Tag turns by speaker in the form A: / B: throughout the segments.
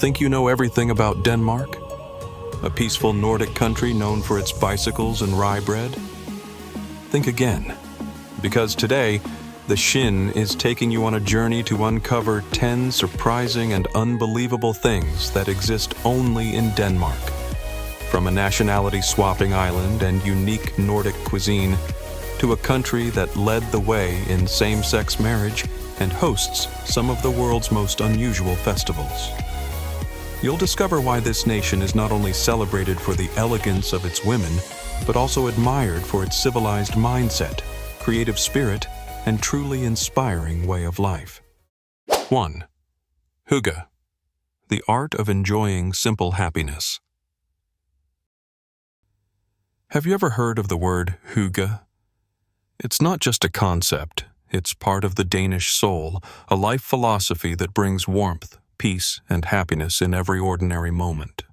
A: Think you know everything about Denmark? A peaceful Nordic country known for its bicycles and rye bread? Think again, because today, the Shin is taking you on a journey to uncover 10 surprising and unbelievable things that exist only in Denmark. From a nationality-swapping island and unique Nordic cuisine, to a country that led the way in same-sex marriage and hosts some of the world's most unusual festivals. You'll discover why this nation is not only celebrated for the elegance of its women, but also admired for its civilized mindset, creative spirit, and truly inspiring way of life. 1. Huga, the art of enjoying simple happiness. Have you ever heard of the word Huga? It's not just a concept, it's part of the Danish soul, a life philosophy that brings warmth, peace, and happiness in every ordinary moment.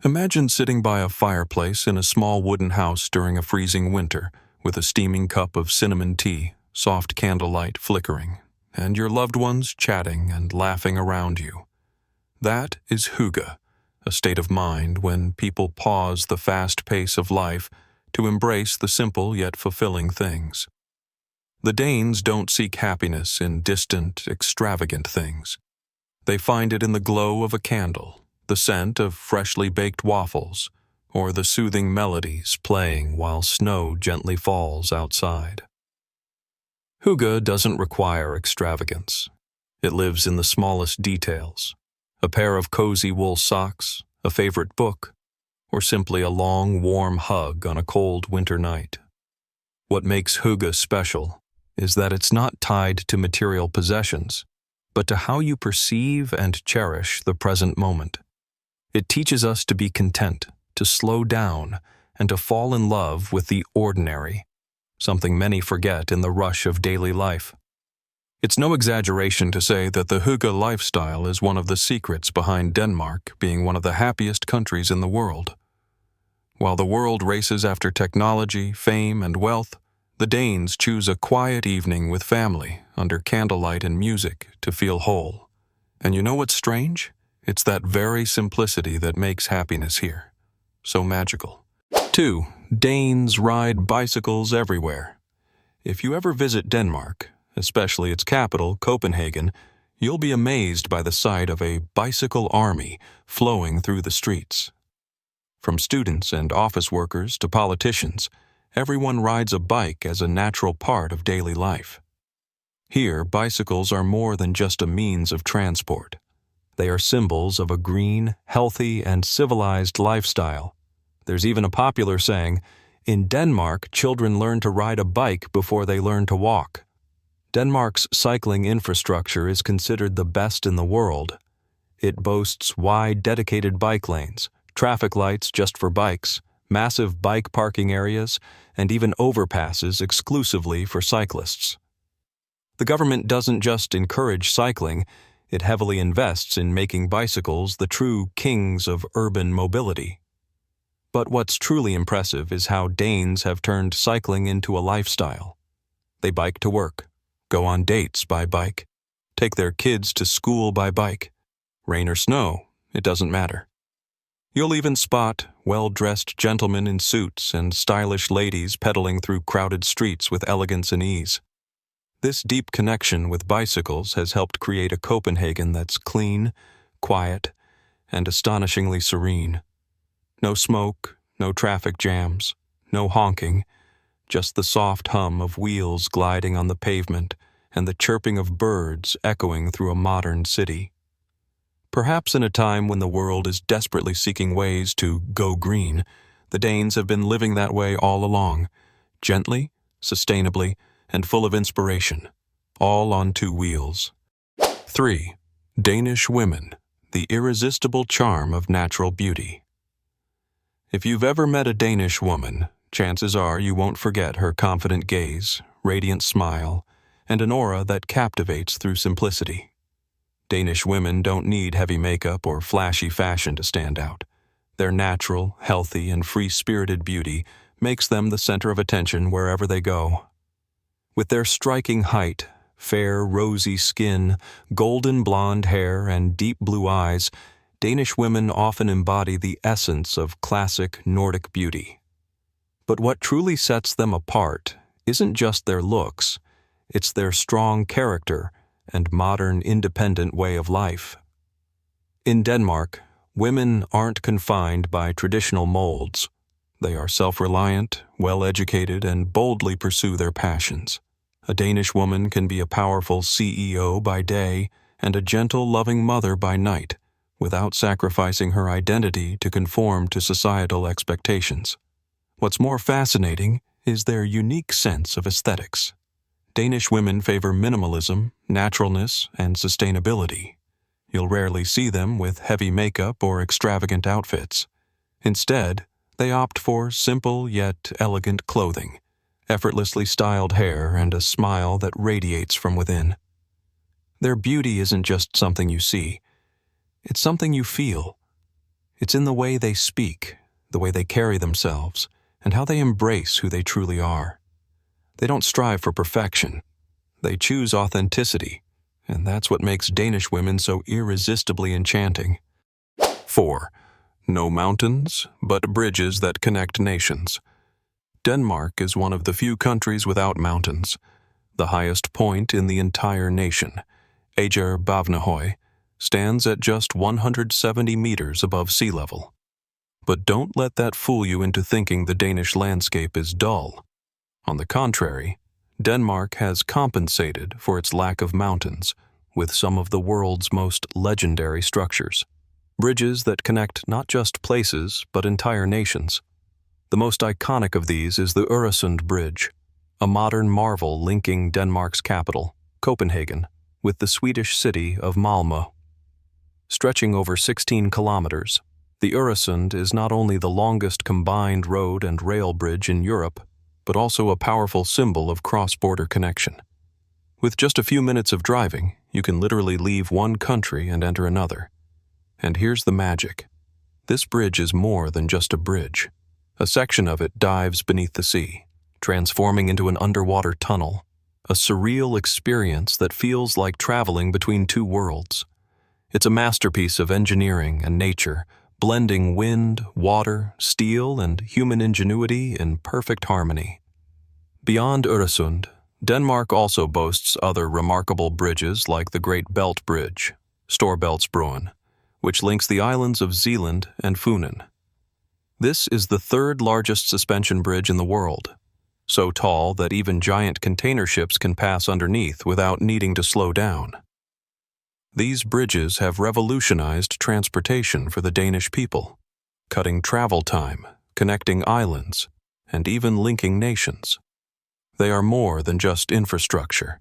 A: Imagine sitting by a fireplace in a small wooden house during a freezing winter, with a steaming cup of cinnamon tea, soft candlelight flickering, and your loved ones chatting and laughing around you. That is Huga, a state of mind when people pause the fast pace of life to embrace the simple yet fulfilling things. The Danes don't seek happiness in distant, extravagant things. They find it in the glow of a candle, the scent of freshly baked waffles, or the soothing melodies playing while snow gently falls outside. Huga doesn't require extravagance. It lives in the smallest details. A pair of cozy wool socks, a favorite book, or simply a long, warm hug on a cold winter night. What makes Huga special is that it's not tied to material possessions, but to how you perceive and cherish the present moment. It teaches us to be content, to slow down, and to fall in love with the ordinary, something many forget in the rush of daily life. It's no exaggeration to say that the Huga lifestyle is one of the secrets behind Denmark being one of the happiest countries in the world. While the world races after technology, fame, and wealth, the Danes choose a quiet evening with family under candlelight and music to feel whole. And you know what's strange? It's that very simplicity that makes happiness here so magical. 2. Danes ride bicycles everywhere. If you ever visit Denmark, especially its capital, Copenhagen, you'll be amazed by the sight of a bicycle army flowing through the streets. From students and office workers to politicians, everyone rides a bike as a natural part of daily life. Here, bicycles are more than just a means of transport. They are symbols of a green, healthy, and civilized lifestyle. There's even a popular saying, "In Denmark, children learn to ride a bike before they learn to walk." Denmark's cycling infrastructure is considered the best in the world. It boasts wide, dedicated bike lanes, traffic lights just for bikes, massive bike parking areas, and even overpasses exclusively for cyclists. The government doesn't just encourage cycling, it heavily invests in making bicycles the true kings of urban mobility. But what's truly impressive is how Danes have turned cycling into a lifestyle. They bike to work, go on dates by bike, take their kids to school by bike. Rain or snow, it doesn't matter. You'll even spot well-dressed gentlemen in suits and stylish ladies pedaling through crowded streets with elegance and ease. This deep connection with bicycles has helped create a Copenhagen that's clean, quiet, and astonishingly serene. No smoke, no traffic jams, no honking, just the soft hum of wheels gliding on the pavement and the chirping of birds echoing through a modern city. Perhaps in a time when the world is desperately seeking ways to go green, the Danes have been living that way all along, gently, sustainably, and full of inspiration, all on two wheels. 3. Danish women, the irresistible charm of natural beauty. If you've ever met a Danish woman, chances are you won't forget her confident gaze, radiant smile, and an aura that captivates through simplicity. Danish women don't need heavy makeup or flashy fashion to stand out. Their natural, healthy, and free-spirited beauty makes them the center of attention wherever they go. With their striking height, Fair, rosy skin, golden blonde hair, and deep blue eyes, Danish women often embody the essence of classic Nordic beauty. But what truly sets them apart isn't just their looks, it's their strong character and modern, independent way of life. In Denmark, women aren't confined by traditional molds. They are self-reliant, well-educated, and boldly pursue their passions. A Danish woman can be a powerful CEO by day and a gentle, loving mother by night, without sacrificing her identity to conform to societal expectations. What's more fascinating is their unique sense of aesthetics. Danish women favor minimalism, naturalness, and sustainability. You'll rarely see them with heavy makeup or extravagant outfits. Instead, they opt for simple yet elegant clothing, effortlessly styled hair, and a smile that radiates from within. Their beauty isn't just something you see. It's something you feel. It's in the way they speak, the way they carry themselves, and how they embrace who they truly are. They don't strive for perfection. They choose authenticity, and that's what makes Danish women so irresistibly enchanting. 4. No mountains, but bridges that connect nations. Denmark is one of the few countries without mountains. The highest point in the entire nation, Bavnehøj, stands at just 170 meters above sea level. But don't let that fool you into thinking the Danish landscape is dull. On the contrary, Denmark has compensated for its lack of mountains with some of the world's most legendary structures. Bridges that connect not just places, but entire nations. The most iconic of these is the Øresund Bridge, a modern marvel linking Denmark's capital, Copenhagen, with the Swedish city of Malmö. Stretching over 16 kilometers, the Øresund is not only the longest combined road and rail bridge in Europe, but also a powerful symbol of cross-border connection. With just a few minutes of driving, you can literally leave one country and enter another. And here's the magic. This bridge is more than just a bridge. A section of it dives beneath the sea, transforming into an underwater tunnel, a surreal experience that feels like traveling between two worlds. It's a masterpiece of engineering and nature, blending wind, water, steel, and human ingenuity in perfect harmony. Beyond Øresund, Denmark also boasts other remarkable bridges like the Great Belt Bridge, Storebæltsbroen, which links the islands of Zealand and Funen. This is the third largest suspension bridge in the world, so tall that even giant container ships can pass underneath without needing to slow down. These bridges have revolutionized transportation for the Danish people, cutting travel time, connecting islands, and even linking nations. They are more than just infrastructure.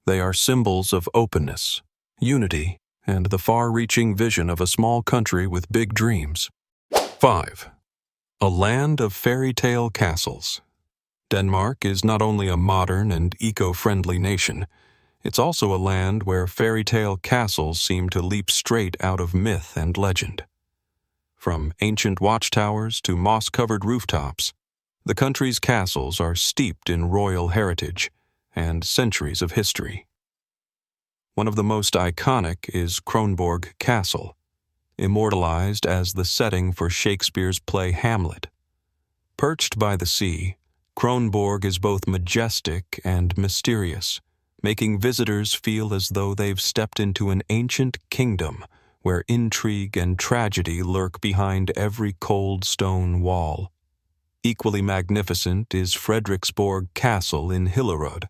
A: They are symbols of openness, unity, and the far-reaching vision of a small country with big dreams. 5. A land of fairy tale castles. Denmark is not only a modern and eco-friendly nation, it's also a land where fairy tale castles seem to leap straight out of myth and legend. From ancient watchtowers to moss-covered rooftops, the country's castles are steeped in royal heritage and centuries of history. One of the most iconic is Kronborg Castle, immortalized as the setting for Shakespeare's play Hamlet. Perched by the sea, Kronborg is both majestic and mysterious, making visitors feel as though they've stepped into an ancient kingdom where intrigue and tragedy lurk behind every cold stone wall. Equally magnificent is Frederiksborg Castle in Hillerød,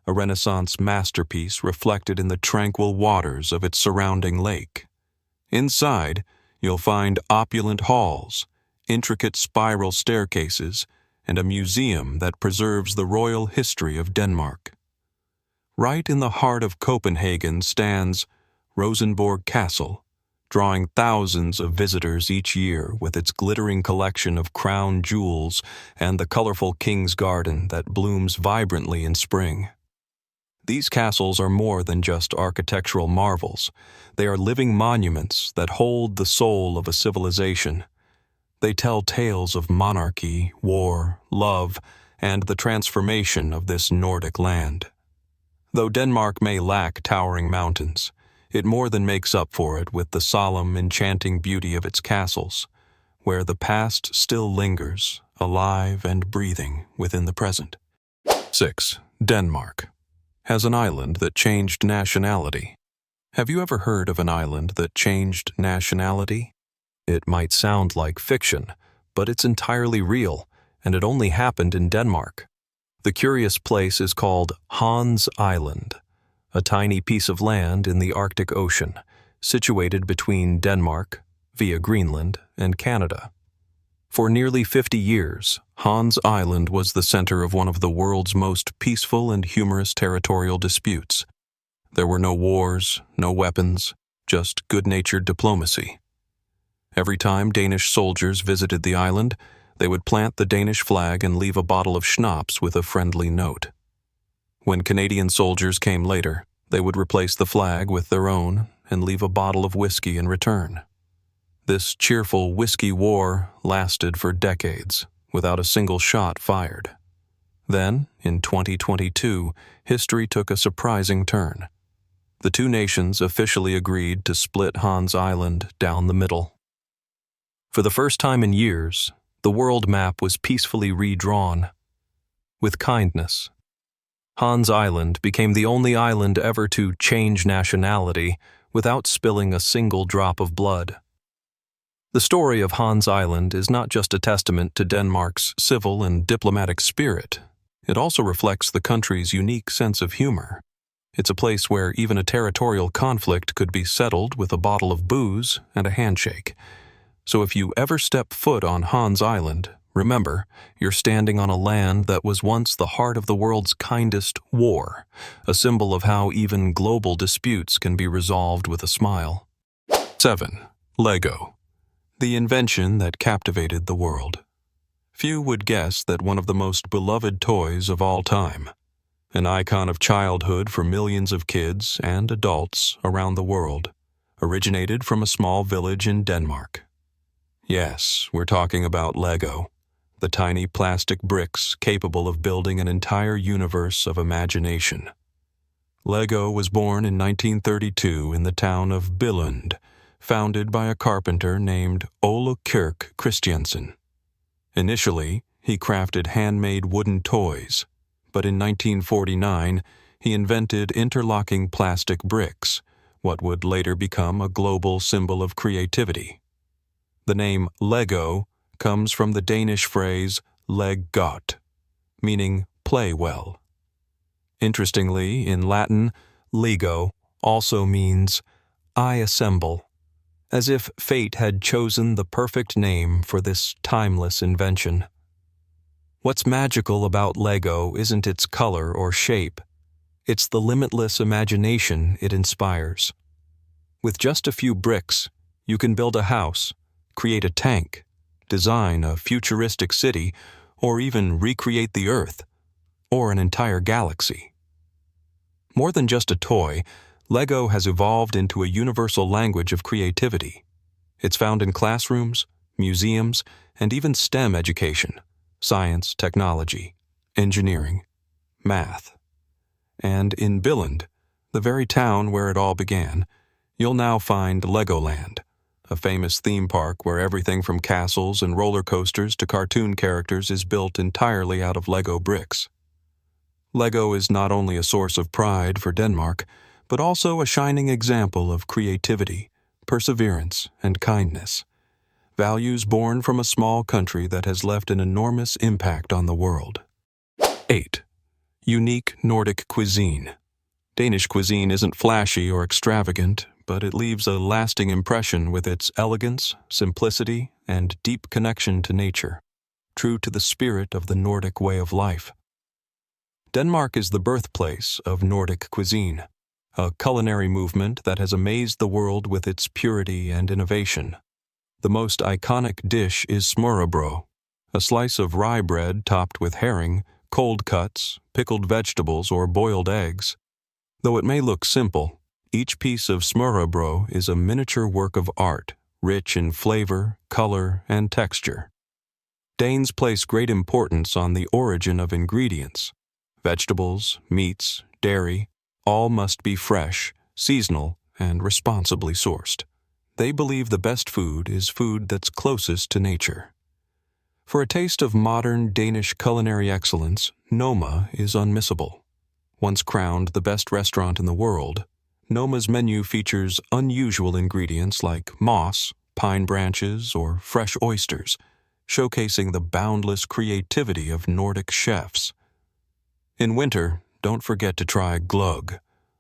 A: a Renaissance masterpiece reflected in the tranquil waters of its surrounding lake. Inside, you'll find opulent halls, intricate spiral staircases, and a museum that preserves the royal history of Denmark. Right in the heart of Copenhagen stands Rosenborg Castle, drawing thousands of visitors each year with its glittering collection of crown jewels and the colorful King's Garden that blooms vibrantly in spring. These castles are more than just architectural marvels. They are living monuments that hold the soul of a civilization. They tell tales of monarchy, war, love, and the transformation of this Nordic land. Though Denmark may lack towering mountains, it more than makes up for it with the solemn, enchanting beauty of its castles, where the past still lingers, alive and breathing within the present. 6. Denmark has an island that changed nationality. Have you ever heard of an island that changed nationality? It might sound like fiction, but it's entirely real, and it only happened in Denmark. The curious place is called Hans Island, a tiny piece of land in the Arctic Ocean, situated between Denmark, via Greenland, and Canada. For nearly 50 years, Hans Island was the center of one of the world's most peaceful and humorous territorial disputes. There were no wars, no weapons, just good-natured diplomacy. Every time Danish soldiers visited the island, they would plant the Danish flag and leave a bottle of schnapps with a friendly note. When Canadian soldiers came later, they would replace the flag with their own and leave a bottle of whiskey in return. This cheerful whiskey war lasted for decades, without a single shot fired. Then, in 2022, history took a surprising turn. The two nations officially agreed to split Hans Island down the middle. For the first time in years, the world map was peacefully redrawn. With kindness, Hans Island became the only island ever to change nationality without spilling a single drop of blood. The story of Hans Island is not just a testament to Denmark's civil and diplomatic spirit. It also reflects the country's unique sense of humor. It's a place where even a territorial conflict could be settled with a bottle of booze and a handshake. So if you ever step foot on Hans Island, remember, you're standing on a land that was once the heart of the world's kindest war, a symbol of how even global disputes can be resolved with a smile. 7. Lego, the invention that captivated the world. Few would guess that one of the most beloved toys of all time, an icon of childhood for millions of kids and adults around the world, originated from a small village in Denmark. Yes, we're talking about Lego, the tiny plastic bricks capable of building an entire universe of imagination. Lego was born in 1932 in the town of Billund, founded by a carpenter named Ole Kirk Christiansen. Initially, he crafted handmade wooden toys, but in 1949, he invented interlocking plastic bricks, what would later become a global symbol of creativity. The name Lego comes from the Danish phrase leg godt, meaning play well. Interestingly, in Latin, Lego also means I assemble, as if fate had chosen the perfect name for this timeless invention. What's magical about Lego isn't its color or shape. It's the limitless imagination it inspires. With just a few bricks, you can build a house, create a tank, design a futuristic city, or even recreate the Earth, or an entire galaxy. More than just a toy, Lego has evolved into a universal language of creativity. It's found in classrooms, museums, and even STEM education, science, technology, engineering, math. And in Billund, the very town where it all began, you'll now find Legoland, a famous theme park where everything from castles and roller coasters to cartoon characters is built entirely out of Lego bricks. Lego is not only a source of pride for Denmark, but also a shining example of creativity, perseverance, and kindness, values born from a small country that has left an enormous impact on the world. 8. Unique Nordic cuisine. Danish cuisine isn't flashy or extravagant, but it leaves a lasting impression with its elegance, simplicity, and deep connection to nature, true to the spirit of the Nordic way of life. Denmark is the birthplace of Nordic cuisine, a culinary movement that has amazed the world with its purity and innovation. The most iconic dish is smørrebrød, a slice of rye bread topped with herring, cold cuts, pickled vegetables, or boiled eggs. Though it may look simple, each piece of smørrebrød is a miniature work of art, rich in flavor, color, and texture. Danes place great importance on the origin of ingredients, vegetables, meats, dairy, All must be fresh, seasonal, and responsibly sourced. They believe the best food is food that's closest to nature. For a taste of modern Danish culinary excellence, Noma is unmissable. Once crowned the best restaurant in the world, Noma's menu features unusual ingredients like moss, pine branches, or fresh oysters, showcasing the boundless creativity of Nordic chefs. In winter, don't forget to try gløgg,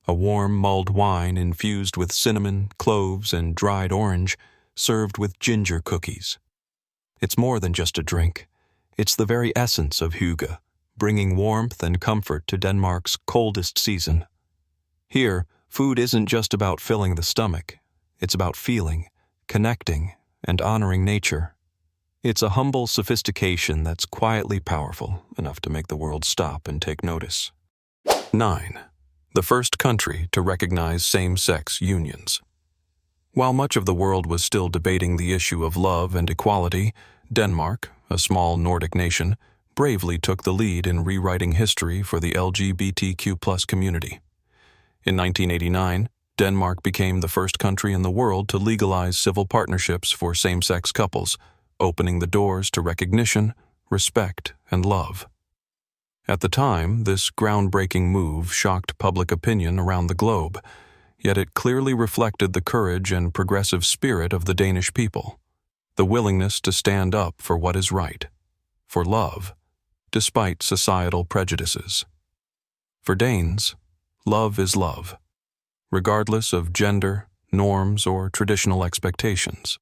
A: a warm mulled wine infused with cinnamon, cloves, and dried orange, served with ginger cookies. It's more than just a drink. It's the very essence of Huga, bringing warmth and comfort to Denmark's coldest season. Here, food isn't just about filling the stomach. It's about feeling, connecting, and honoring nature. It's a humble sophistication that's quietly powerful, enough to make the world stop and take notice. 9. The first country to recognize same-sex unions. While much of the world was still debating the issue of love and equality, Denmark, a small Nordic nation, bravely took the lead in rewriting history for the LGBTQ+ community. In 1989, Denmark became the first country in the world to legalize civil partnerships for same-sex couples, opening the doors to recognition, respect, and love. At the time, this groundbreaking move shocked public opinion around the globe, yet it clearly reflected the courage and progressive spirit of the Danish people, the willingness to stand up for what is right, for love, despite societal prejudices. For Danes, love is love, regardless of gender, norms, or traditional expectations.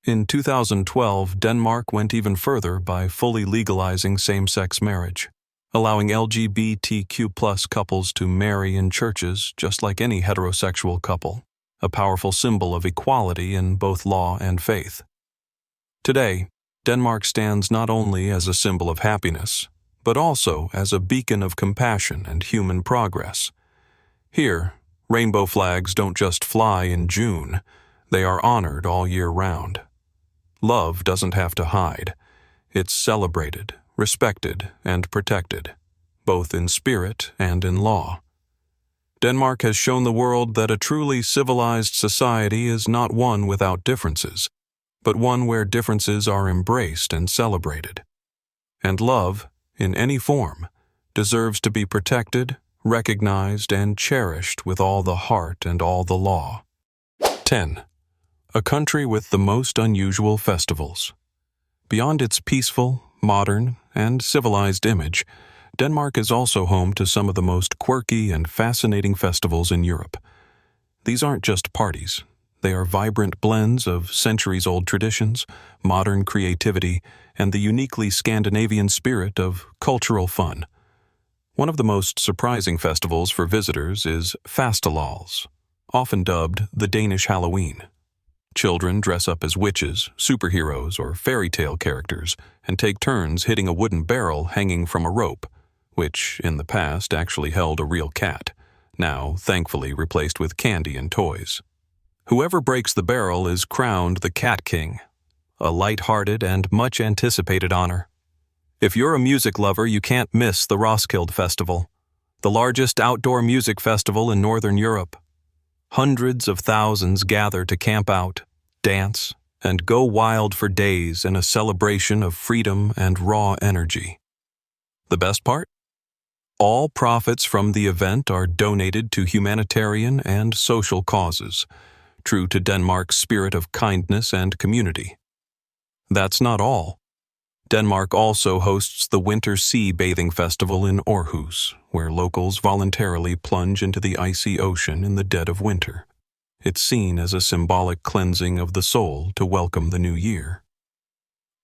A: In 2012, Denmark went even further by fully legalizing same-sex marriage, allowing LGBTQ+ couples to marry in churches just like any heterosexual couple, a powerful symbol of equality in both law and faith. Today, Denmark stands not only as a symbol of happiness, but also as a beacon of compassion and human progress. Here, rainbow flags don't just fly in June, they are honored all year round. Love doesn't have to hide. It's celebrated, respected, and protected, both in spirit and in law. Denmark has shown the world that a truly civilized society is not one without differences, but one where differences are embraced and celebrated. And love, in any form, deserves to be protected, recognized, and cherished with all the heart and all the law. 10. A country with the most unusual festivals. Beyond its peaceful, modern, and civilized image, Denmark is also home to some of the most quirky and fascinating festivals in Europe. These aren't just parties. They are vibrant blends of centuries-old traditions, modern creativity, and the uniquely Scandinavian spirit of cultural fun. One of the most surprising festivals for visitors is fastelals, often dubbed the Danish Halloween. Children dress up as witches, superheroes, or fairy tale characters and take turns hitting a wooden barrel hanging from a rope, which in the past actually held a real cat, now thankfully replaced with candy and toys. Whoever breaks the barrel is crowned the Cat King, a light-hearted and much-anticipated honor. If you're a music lover, you can't miss the Roskilde Festival, the largest outdoor music festival in Northern Europe. Hundreds of thousands gather to camp out, dance, and go wild for days in a celebration of freedom and raw energy. The best part? All profits from the event are donated to humanitarian and social causes, true to Denmark's spirit of kindness and community. That's not all. Denmark also hosts the Winter Sea Bathing Festival in Aarhus, where locals voluntarily plunge into the icy ocean in the dead of winter. It's seen as a symbolic cleansing of the soul to welcome the new year.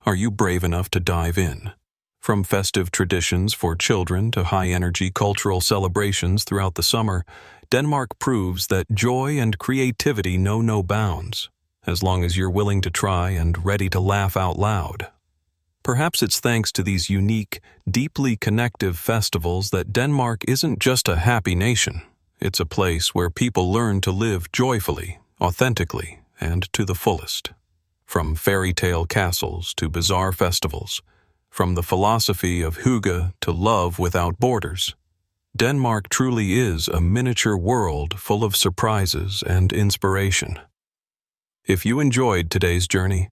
A: Are you brave enough to dive in? From festive traditions for children to high-energy cultural celebrations throughout the summer, Denmark proves that joy and creativity know no bounds, as long as you're willing to try and ready to laugh out loud. Perhaps it's thanks to these unique, deeply connective festivals that Denmark isn't just a happy nation. It's a place where people learn to live joyfully, authentically, and to the fullest. From fairy tale castles to bizarre festivals, from the philosophy of Huga to love without borders, Denmark truly is a miniature world full of surprises and inspiration. If you enjoyed today's journey,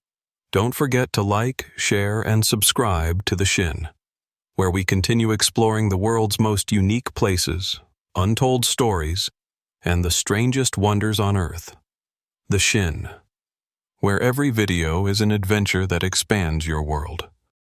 A: don't forget to like, share, and subscribe to the Shin, where we continue exploring the world's most unique places, untold stories, and the strangest wonders on Earth. The Shin, where every video is an adventure that expands your world.